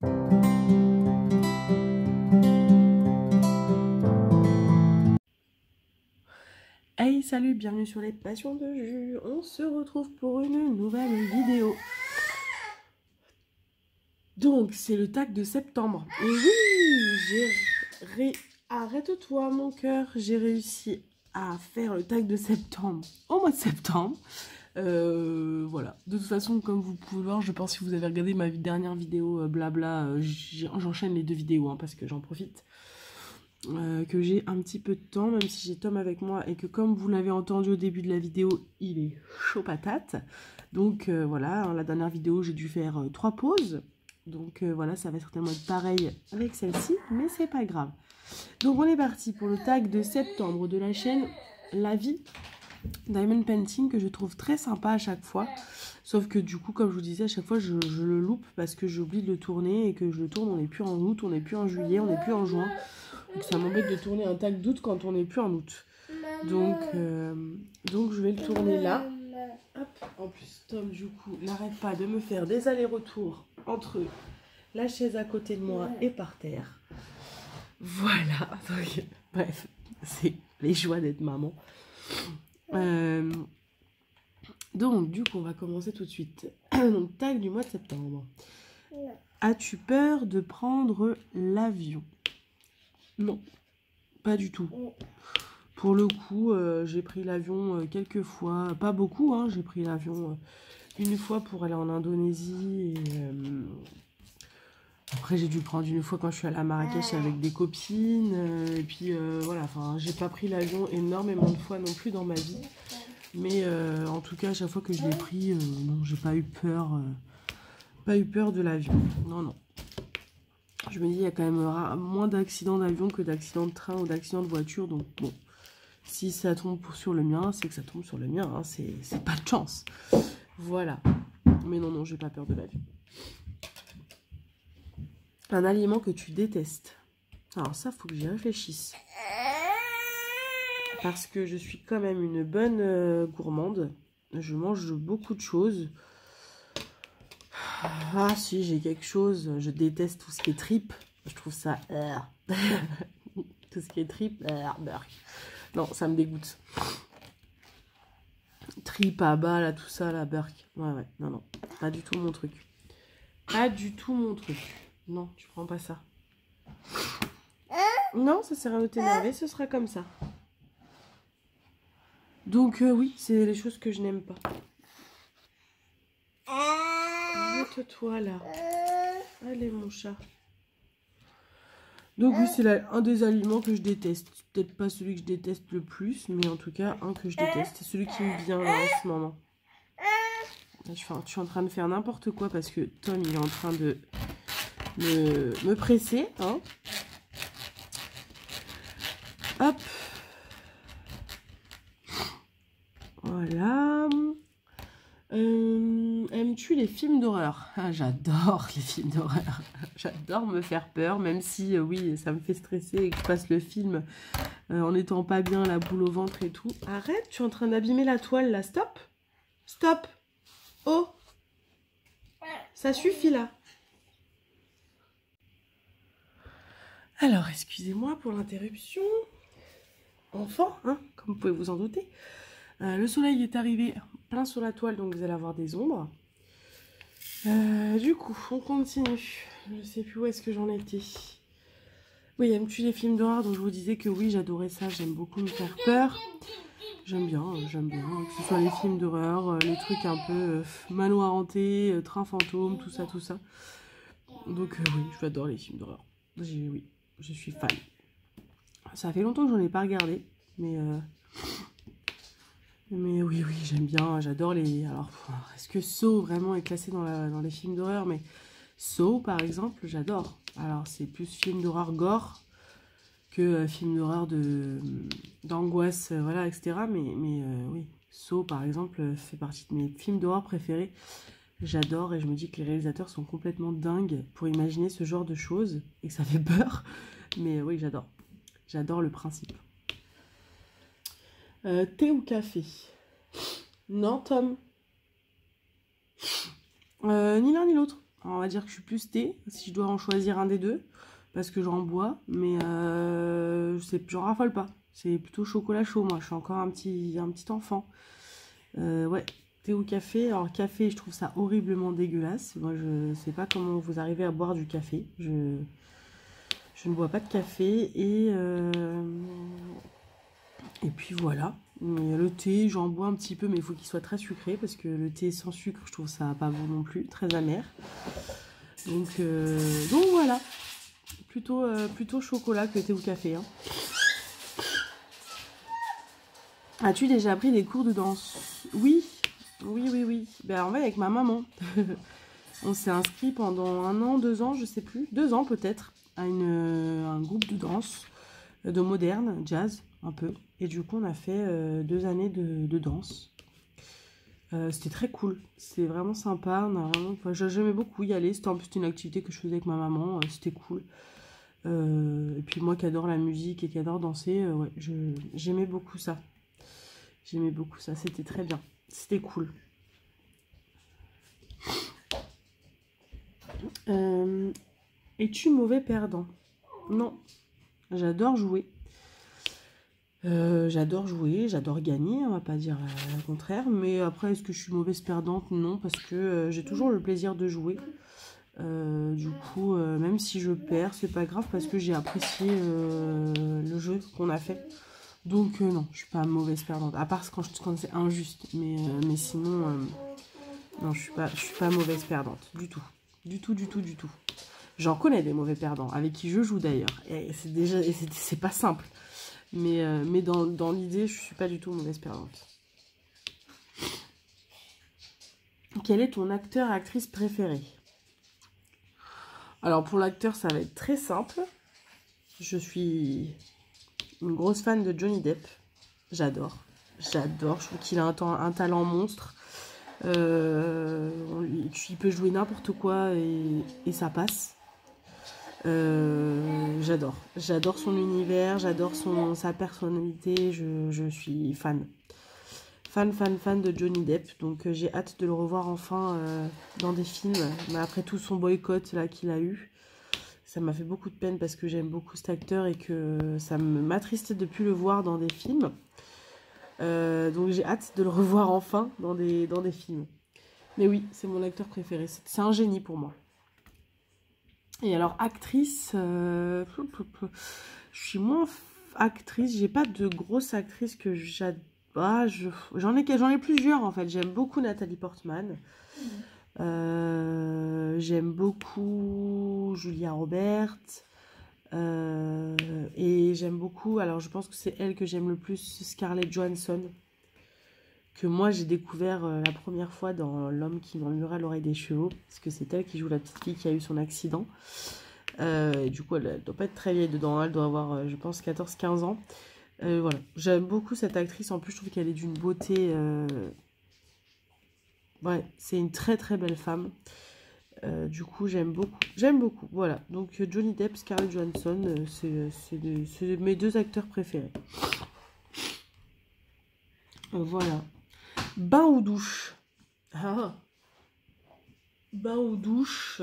Hey, salut, bienvenue sur les Passions de Jus. On se retrouve pour une nouvelle vidéo. Donc, c'est le tag de septembre. Et oui, arrête-toi mon cœur, j'ai réussi à faire le tag de septembre au mois de septembre. Voilà, de toute façon, comme vous pouvez voir, je pense que si vous avez regardé ma dernière vidéo blabla, j'enchaîne les deux vidéos hein, parce que j'en profite. Que j'ai un petit peu de temps, même si j'ai Tom avec moi et que comme vous l'avez entendu au début de la vidéo, il est chaud patate. Donc voilà, hein, la dernière vidéo, j'ai dû faire 3 pauses. Donc voilà, ça va certainement être pareil avec celle-ci, mais c'est pas grave. Donc on est parti pour le tag de septembre de la chaîne La Vie Diamond Painting, que je trouve très sympa à chaque fois. Sauf que du coup, comme je vous disais, à chaque fois, je le loupe parce que j'oublie de le tourner et que je le tourne, on n'est plus en août, on n'est plus en juillet, on n'est plus en juin. Donc ça m'embête de tourner un tag d'août quand on n'est plus en août. Donc je vais le tourner là. Hop. En plus, Tom, du coup, n'arrête pas de me faire des allers-retours entre la chaise à côté de moi et par terre. Voilà. Donc, bref, c'est les joies d'être maman. Donc, du coup, on va commencer tout de suite. Donc, tag du mois de septembre. As-tu peur de prendre l'avion? Non, pas du tout. Pour le coup, j'ai pris l'avion quelques fois, pas beaucoup, hein, j'ai pris l'avion une fois pour aller en Indonésie. Et, après, j'ai dû prendre une fois quand je suis allée à Marrakech avec des copines. Et puis voilà, enfin, j'ai pas pris l'avion énormément de fois non plus dans ma vie. Mais en tout cas, à chaque fois que je l'ai pris, non, j'ai pas eu peur de l'avion. Non, non. Je me dis, il y a quand même moins d'accidents d'avion que d'accidents de train ou d'accidents de voiture. Donc bon, si ça tombe sur le mien, c'est que ça tombe sur le mien. Hein, c'est pas de chance. Voilà. Mais non, non, j'ai pas peur de l'avion. Un aliment que tu détestes. Alors ça, faut que j'y réfléchisse. Parce que je suis quand même une bonne gourmande. Je mange beaucoup de choses. Ah si, j'ai quelque chose. Je déteste tout ce qui est tripes. Je trouve ça... tout ce qui est tripes... Non, ça me dégoûte. Tripes à bas, là, tout ça, la burk. Ouais, non, non. Pas du tout mon truc. Pas du tout mon truc. Non, tu prends pas ça. Non, ça sert à rien de t'énerver, ce sera comme ça. Donc oui, c'est les choses que je n'aime pas. Arrête-toi là. Allez mon chat. Donc oui, c'est un des aliments que je déteste. Peut-être pas celui que je déteste le plus, mais en tout cas un que je déteste. C'est celui qui me vient là en ce moment. Je suis en train de faire n'importe quoi parce que Tom il est en train de me presser. Hein. Hop. Voilà. Aimes-tu les films d'horreur? Ah, j'adore les films d'horreur. J'adore me faire peur, même si, oui, ça me fait stresser et que je passe le film en n'étant pas bien, la boule au ventre et tout. Arrête, tu es en train d'abîmer la toile, là. Stop. Stop. Oh. Ça suffit, là. Alors, excusez-moi pour l'interruption. Enfant, hein, comme vous pouvez vous en douter. Le soleil est arrivé plein sur la toile, donc vous allez avoir des ombres. Du coup, on continue. Je sais plus où est-ce que j'en étais. Oui, aimes-tu les films d'horreur? Donc je vous disais que oui, j'adorais ça. J'aime beaucoup me faire peur. J'aime bien. Que ce soit les films d'horreur, les trucs un peu manoir hanté, train fantôme, tout ça, tout ça. Donc oui, j'adore les films d'horreur. Oui, je suis fan. Ça fait longtemps que j'en ai pas regardé, mais oui, j'aime bien, j'adore les... Alors, est-ce que Saw vraiment est classé dans les films d'horreur? Mais Saw, par exemple, j'adore. Alors, c'est plus film d'horreur gore que film d'horreur d'angoisse, voilà, etc. Mais oui, Saw, par exemple, fait partie de mes films d'horreur préférés. J'adore et je me dis que les réalisateurs sont complètement dingues pour imaginer ce genre de choses et que ça fait peur. Mais oui, j'adore. J'adore le principe. Thé ou café? Non, Tom. Ni l'un ni l'autre. on va dire que je suis plus thé, si je dois en choisir un des deux, parce que j'en bois, mais j'en raffole pas. C'est plutôt chocolat chaud, moi, je suis encore un petit enfant. Ouais, thé ou café. Alors, café, je trouve ça horriblement dégueulasse. Moi, je sais pas comment vous arrivez à boire du café. Je ne bois pas de café, et puis voilà. Mais le thé, j'en bois un petit peu, mais il faut qu'il soit très sucré, parce que le thé sans sucre, je trouve ça pas bon non plus, très amer. Donc voilà, plutôt chocolat que thé ou café. Hein. As-tu déjà pris des cours de danse? Oui. Ben, en fait, avec ma maman. On s'est inscrit pendant 1 an, 2 ans, je sais plus. 2 ans peut-être, à un groupe de danse, de moderne, jazz, un peu. Et du coup, on a fait 2 années de danse. C'était très cool. C'était vraiment sympa. J'aimais beaucoup y aller. C'était en plus une activité que je faisais avec ma maman. C'était cool. Et puis moi qui adore la musique et qui adore danser, ouais, j'aimais beaucoup ça. J'aimais beaucoup ça. C'était très bien. C'était cool. Es-tu mauvais perdant? Non. J'adore jouer. J'adore gagner, on va pas dire le contraire. Mais après, est-ce que je suis mauvaise perdante? Non, parce que j'ai toujours le plaisir de jouer. Du coup, même si je perds, c'est pas grave parce que j'ai apprécié le jeu qu'on a fait. Donc non, je suis pas mauvaise perdante. À part quand c'est injuste. Mais sinon, non, je suis pas mauvaise perdante. Du tout. Du tout. J'en connais des mauvais perdants, avec qui je joue d'ailleurs. Et c'est pas simple. Mais dans l'idée, je suis pas du tout mauvaise perdante. Quel est ton acteur, actrice préféré? Alors pour l'acteur, ça va être très simple. Je suis une grosse fan de Johnny Depp. J'adore. Je trouve qu'il a un talent monstre. Il peut jouer n'importe quoi et ça passe. J'adore son univers, j'adore sa personnalité, je suis fan de Johnny Depp, donc j'ai hâte de le revoir enfin dans des films, mais après tout son boycott là qu'il a eu, ça m'a fait beaucoup de peine parce que j'aime beaucoup cet acteur et que ça m'attristait de plus le voir dans des films, donc j'ai hâte de le revoir enfin dans des films. Mais oui, c'est mon acteur préféré, c'est un génie pour moi. Et alors, actrice, je suis moins actrice, j'ai pas de grosse actrice que j'adore. J'en ai plusieurs en fait. J'aime beaucoup Nathalie Portman. J'aime beaucoup Julia Roberts. Et j'aime beaucoup, alors je pense que c'est elle que j'aime le plus, Scarlett Johansson. Que moi j'ai découvert la première fois dans L'homme qui murmura à l'oreille des chevaux, parce que c'est elle qui joue la petite fille qui a eu son accident. Et du coup, elle doit pas être très vieille dedans, elle doit avoir, je pense, 14-15 ans. Voilà, j'aime beaucoup cette actrice, en plus je trouve qu'elle est d'une beauté... Ouais, c'est une très très belle femme. Du coup, j'aime beaucoup, voilà. Donc Johnny Depp, Scarlett Johansson, c'est mes 2 acteurs préférés. Voilà. Bain ou douche? Bain ou douche,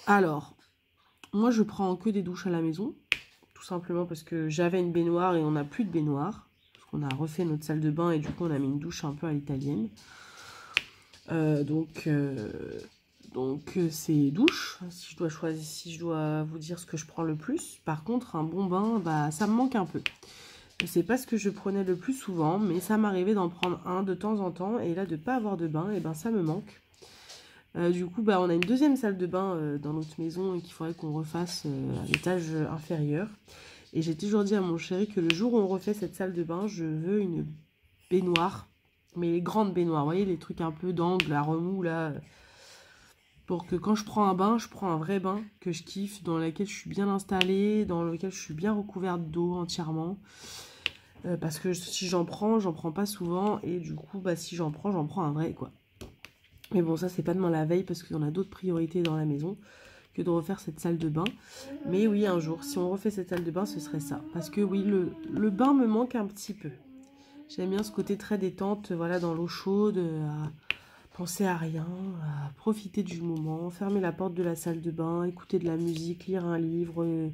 alors, moi je prends que des douches à la maison, tout simplement parce que j'avais une baignoire et on n'a plus de baignoire, parce qu'on a refait notre salle de bain et du coup on a mis une douche un peu à l'italienne. Donc c'est douche, si je dois vous dire ce que je prends le plus. Par contre, un bon bain, bah ça me manque un peu. Je sais pas ce que je prenais le plus souvent, mais ça m'arrivait d'en prendre un de temps en temps. Et là, de ne pas avoir de bain, et ben ça me manque. Du coup, bah, on a une deuxième salle de bain dans notre maison et qu'il faudrait qu'on refasse à l'étage inférieur. Et j'ai toujours dit à mon chéri que le jour où on refait cette salle de bain, je veux une baignoire. Mais les grandes baignoires, vous voyez, les trucs un peu d'angle à remous là. Pour que quand je prends un bain, je prends un vrai bain que je kiffe, dans lequel je suis bien installée, dans lequel je suis bien recouverte d'eau entièrement. Parce que si j'en prends pas souvent. Et du coup, bah, si j'en prends un vrai, quoi. Mais bon, ça, c'est pas demain la veille, parce qu'on a d'autres priorités dans la maison que de refaire cette salle de bain. Mais oui, un jour, si on refait cette salle de bain, ce serait ça. Parce que oui, le bain me manque un petit peu. J'aime bien ce côté très détente, voilà, dans l'eau chaude, penser à rien, à profiter du moment, fermer la porte de la salle de bain, écouter de la musique, lire un livre,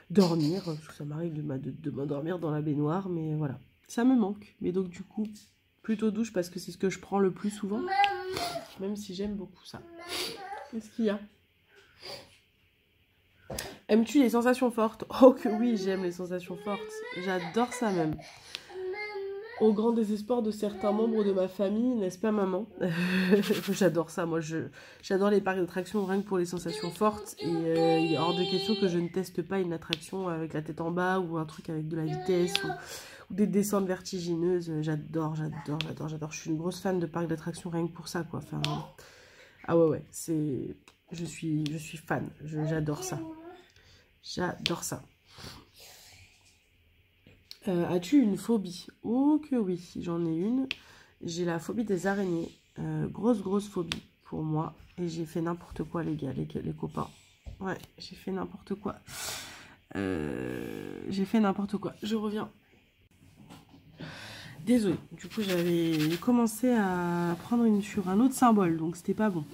dormir, parce que ça m'arrive de m'endormir dans la baignoire, mais voilà, ça me manque. Mais donc du coup, plutôt douche parce que c'est ce que je prends le plus souvent, même si j'aime beaucoup ça. Qu'est-ce qu'il y a? Aimes-tu les sensations fortes? Oh que oui, j'aime les sensations fortes, j'adore ça même. Au grand désespoir de certains membres de ma famille, n'est-ce pas maman? J'adore ça, moi j'adore les parcs d'attractions rien que pour les sensations fortes. Et il est hors de question que je ne teste pas une attraction avec la tête en bas ou un truc avec de la vitesse ou des descentes vertigineuses. J'adore. Je suis une grosse fan de parcs d'attractions rien que pour ça, quoi. Enfin, ah ouais, je suis fan, j'adore ça. J'adore ça. As-tu une phobie? Oh que oui, j'en ai une. J'ai la phobie des araignées. Grosse phobie pour moi. Et j'ai fait n'importe quoi les gars, les copains. Ouais, j'ai fait n'importe quoi. Je reviens. Désolée. Du coup, j'avais commencé à prendre sur un autre symbole. Donc, c'était pas bon.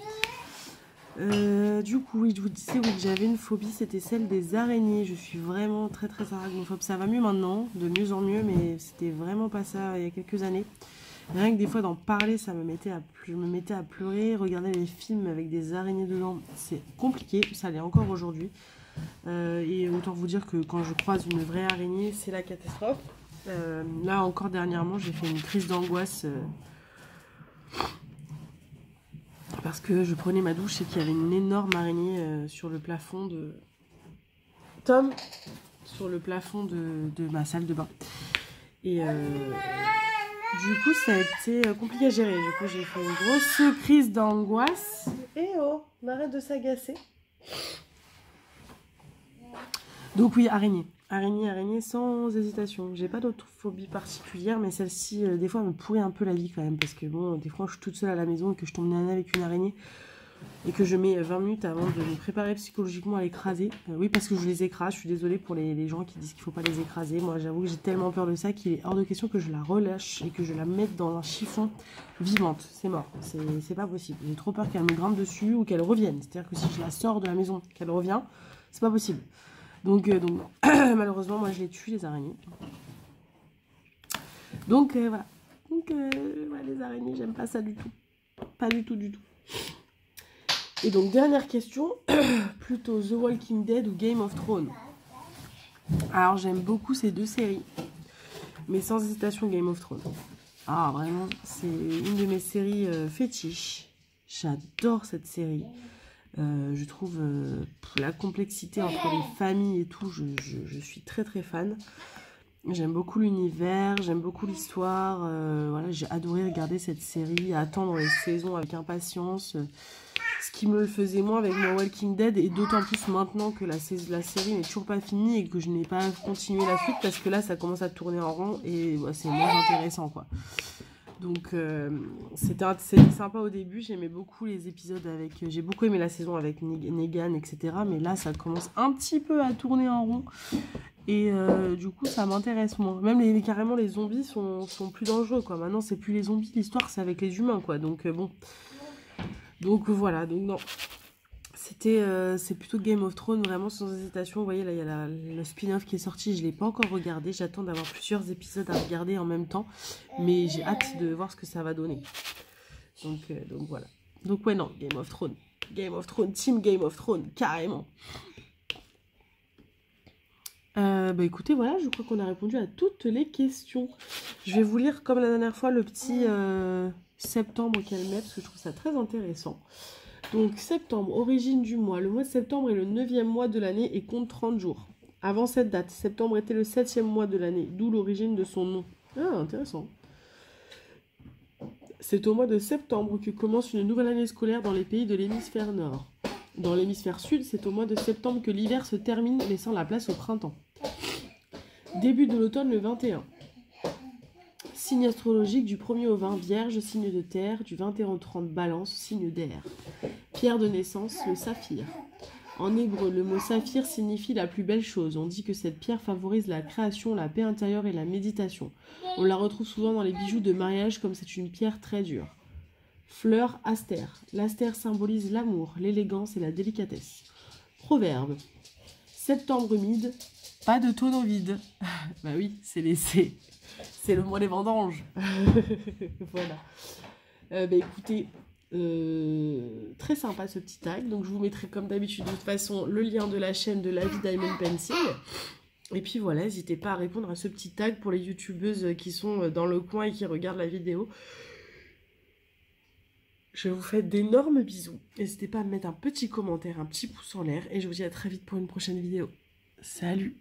Du coup, oui, je vous disais oui, que j'avais une phobie, c'était celle des araignées. Je suis vraiment très arachnophobe. Ça va mieux maintenant, de mieux en mieux, mais c'était vraiment pas ça il y a quelques années. Rien que des fois d'en parler, je me mettais à pleurer. Regarder les films avec des araignées dedans, c'est compliqué, ça l'est encore aujourd'hui. Et autant vous dire que quand je croise une vraie araignée, c'est la catastrophe. Là encore dernièrement, j'ai fait une crise d'angoisse. Parce que je prenais ma douche et qu'il y avait une énorme araignée sur le plafond de... Tom, sur le plafond de ma salle de bain. Et du coup, ça a été compliqué à gérer. Du coup, j'ai fait une grosse crise d'angoisse. Et oh, on arrête de s'agacer. Donc oui, araignée. Araignée sans hésitation. J'ai pas d'autre phobie particulière, mais celle-ci, des fois, me pourrit un peu la vie quand même. Parce que bon, des fois, je suis toute seule à la maison et que je tombe nez à nez avec une araignée. Et que je mets 20 minutes avant de me préparer psychologiquement à l'écraser. Oui, parce que je les écrase. Je suis désolée pour les gens qui disent qu'il ne faut pas les écraser. Moi, j'avoue que j'ai tellement peur de ça qu'il est hors de question que je la relâche et que je la mette dans un chiffon vivante. C'est mort. C'est pas possible. J'ai trop peur qu'elle me grimpe dessus ou qu'elle revienne. C'est-à-dire que si je la sors de la maison, qu'elle revient, c'est pas possible. Donc malheureusement, moi, je les tue, les araignées. Donc, voilà. Donc, ouais, les araignées, j'aime pas ça du tout. Pas du tout. Et donc, dernière question, plutôt The Walking Dead ou Game of Thrones? Alors, j'aime beaucoup ces deux séries, mais sans hésitation, Game of Thrones. Ah, vraiment, c'est une de mes séries fétiches. J'adore cette série. Je trouve la complexité entre les familles et tout, je suis très fan. J'aime beaucoup l'univers, j'aime beaucoup l'histoire. Voilà, j'ai adoré regarder cette série, attendre les saisons avec impatience. Ce qui me le faisait moins avec mon Walking Dead, et d'autant plus maintenant que la série n'est toujours pas finie et que je n'ai pas continué la suite, parce que là ça commence à tourner en rond et ouais, c'est moins intéressant quoi. Donc c'était sympa au début, j'aimais beaucoup les épisodes avec... J'ai beaucoup aimé la saison avec Negan, etc. Mais là ça commence un petit peu à tourner en rond. Et du coup ça m'intéresse moins. Même carrément les zombies sont plus dangereux quoi. Maintenant c'est plus les zombies, l'histoire c'est avec les humains quoi. Donc bon... Donc voilà, donc non. C'est plutôt Game of Thrones, vraiment sans hésitation. Vous voyez, là, il y a le spin-off qui est sorti. Je ne l'ai pas encore regardé. J'attends d'avoir plusieurs épisodes à regarder en même temps. Mais j'ai hâte de voir ce que ça va donner. Donc voilà. Donc ouais, non, Game of Thrones. Game of Thrones, Team Game of Thrones, carrément. Bah écoutez, voilà, je crois qu'on a répondu à toutes les questions. Je vais vous lire, comme la dernière fois, le petit septembre qu'elle met, parce que je trouve ça très intéressant. Donc, septembre, origine du mois. Le mois de septembre est le 9e mois de l'année et compte 30 jours. Avant cette date, septembre était le 7e mois de l'année, d'où l'origine de son nom. Ah, intéressant. C'est au mois de septembre que commence une nouvelle année scolaire dans les pays de l'hémisphère nord. Dans l'hémisphère sud, c'est au mois de septembre que l'hiver se termine, laissant la place au printemps. Début de l'automne le 21. Signe astrologique du 1er au 20, Vierge, signe de terre, du 21 au 30, Balance, signe d'air. Pierre de naissance, le saphir. En hébreu, le mot saphir signifie la plus belle chose. On dit que cette pierre favorise la création, la paix intérieure et la méditation. On la retrouve souvent dans les bijoux de mariage comme c'est une pierre très dure. Fleur astère. L'astère symbolise l'amour, l'élégance et la délicatesse. Proverbe. Septembre humide, pas de tonneau vide. Bah oui, c'est le mois des vendanges. Voilà. Bah écoutez, très sympa ce petit tag. Donc je vous mettrai comme d'habitude de toute façon le lien de la chaîne de la vie Diamond Pencil. Et puis voilà, n'hésitez pas à répondre à ce petit tag pour les youtubeuses qui sont dans le coin et qui regardent la vidéo. Je vous fais d'énormes bisous. N'hésitez pas à me mettre un petit commentaire, un petit pouce en l'air. Et je vous dis à très vite pour une prochaine vidéo. Salut!